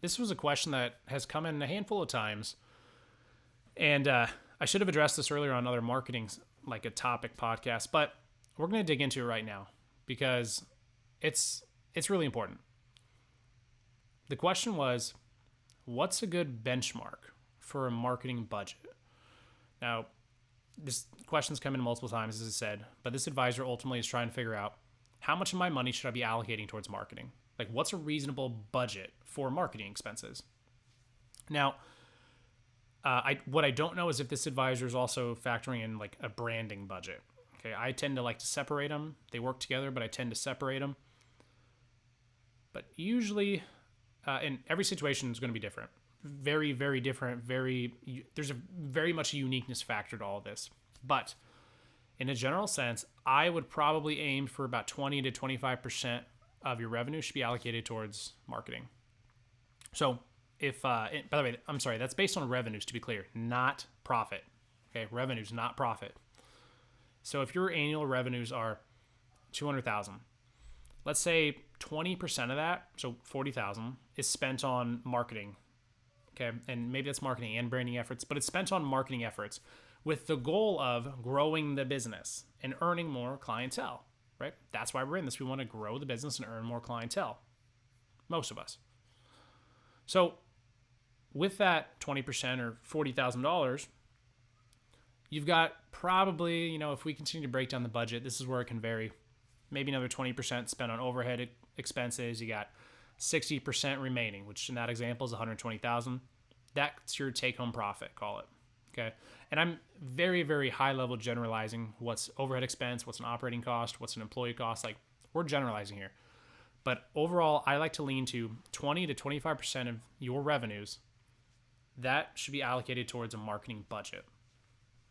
this was a question that has come in a handful of times, and I should have addressed this earlier on other marketing, like a topic podcast, but we're going to dig into it right now because it's really important. The question was, what's a good benchmark for a marketing budget? Now, this question's come in multiple times, as I said, but this advisor ultimately is trying to figure out how much of my money should I be allocating towards marketing? Like, what's a reasonable budget for marketing expenses? Now, what I don't know is if this advisor is also factoring in like a branding budget. Okay, I tend to like to separate them. They work together, but I tend to separate them. But usually, in every situation is going to be different. Very, very different. There's a very much a uniqueness factor to all this. But in a general sense, I would probably aim for about 20 to 25% of your revenue should be allocated towards marketing. So if, by the way, I'm sorry, that's based on revenues to be clear, not profit. Okay, revenues, not profit. So if your annual revenues are 200,000, let's say 20% of that, so 40,000, is spent on marketing. Okay, and maybe that's marketing and branding efforts, but it's spent on marketing efforts with the goal of growing the business and earning more clientele, right? That's why we're in this. We want to grow the business and earn more clientele. Most of us. So with that 20% or $40,000, you've got probably, if we continue to break down the budget, this is where it can vary. Maybe another 20% spent on overhead expenses. You got 60% remaining, which in that example is 120,000. That's your take-home profit, call it. Okay. And I'm very, very high level generalizing what's overhead expense, what's an operating cost, what's an employee cost. Like, we're generalizing here. But overall, I like to lean to 20 to 25% of your revenues. That should be allocated towards a marketing budget.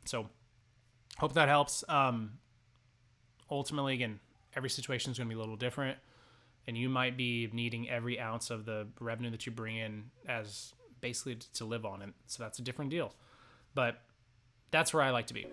So hope that helps. Ultimately, again, every situation is going to be a little different, and you might be needing every ounce of the revenue that you bring in as basically to live on it. So that's a different deal. But that's where I like to be.